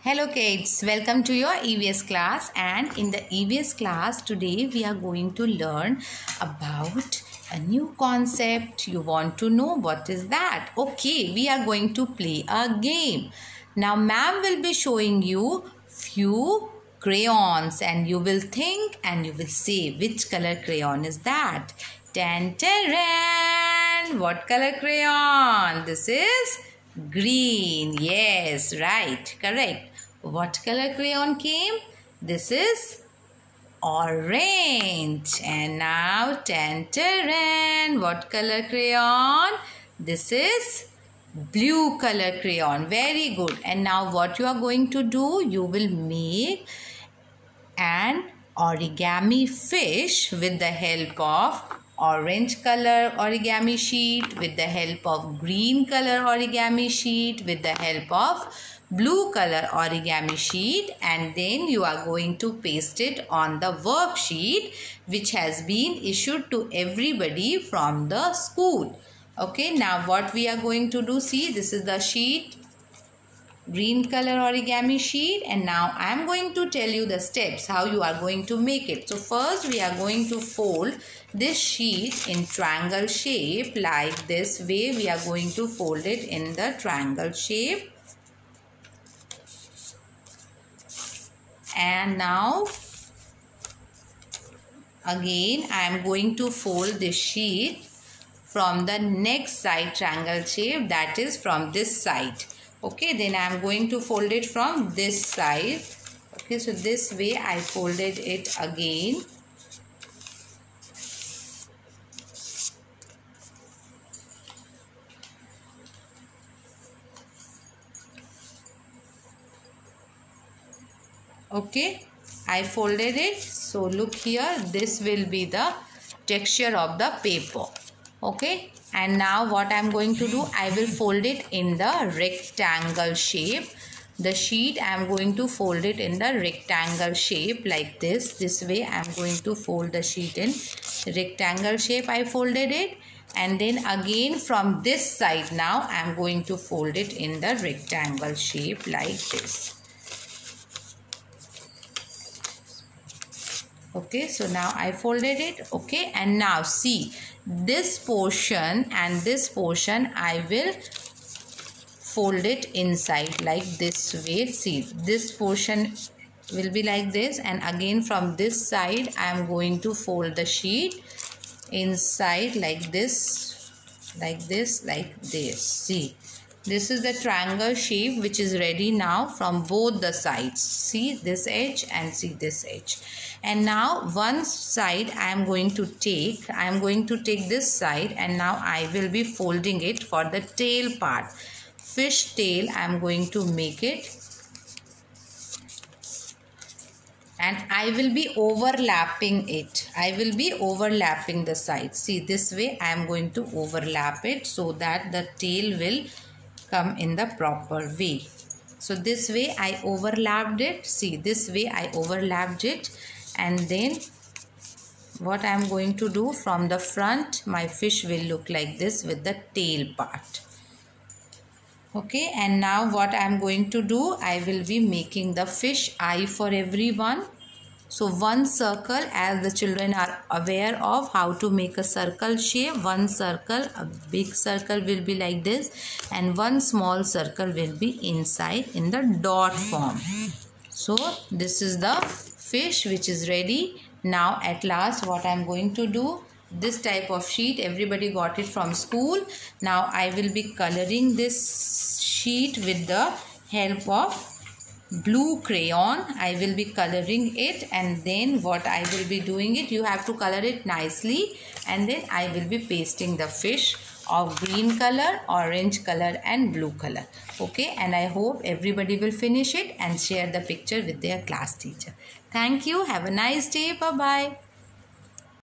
Hello kids, welcome to your EVS class, and in the EVS class today we are going to learn about a new concept. You want to know what is that? Okay, we are going to play a game. Now ma'am will be showing you few crayons and you will think and you will say which color crayon is that. Tan taran! What color crayon? This is green. Yes, right, correct. What color crayon came? This is orange. And now tan. What color crayon? This is blue color crayon. Very good. And now what you are going to do? You will make an origami fish with the help of orange color origami sheet, with the help of green color origami sheet, with the help of blue color origami sheet, and then you are going to paste it on the worksheet which has been issued to everybody from the school. Okay, now what we are going to do, see, this is the sheet, green color origami sheet, and now I am going to tell you the steps how you are going to make it. So first we are going to fold this sheet in triangle shape like this way. We are going to fold it in the triangle shape. And now again I am going to fold this sheet from the next side triangle shape, that is from this side. Okay, then I am going to fold it from this side. Okay, so this way I folded it again. Okay, I folded it. So look here, this will be the texture of the paper. Okay, and now what I am going to do, I will fold it in the rectangle shape. The sheet I am going to fold it in the rectangle shape like this. This way I am going to fold the sheet in rectangle shape. I folded it, and then again from this side now I am going to fold it in the rectangle shape like this. Okay, so now I folded it. Okay, and now see, this portion and this portion I will fold it inside like this way. See, this portion will be like this, and again from this side I am going to fold the sheet inside like this, like this, like this. See, this is the triangle shape which is ready now from both the sides. See this edge and see this edge. And now one side I am going to take this side, and now I will be folding it for the tail part. Fish tail I am going to make it, and I will be overlapping it. I will be overlapping the sides. See, this way I am going to overlap it so that the tail will come in the proper way. So this way I overlapped it. See, this way I overlapped it, and then what I am going to do, from the front my fish will look like this with the tail part. Okay, and now what I am going to do, I will be making the fish eye for everyone. So one circle, as the children are aware of how to make a circle shape, one circle, a big circle will be like this, and one small circle will be inside in the dot form. So this is the fish which is ready. Now at last what I am going to do, this type of sheet everybody got it from school. Now I will be coloring this sheet with the help of blue crayon. I will be coloring it, and then what I will be doing it, you have to color it nicely, and then I will be pasting the fish of green color, orange color and blue color. Okay, and I hope everybody will finish it and share the picture with their class teacher. Thank you. Have a nice day. Bye bye.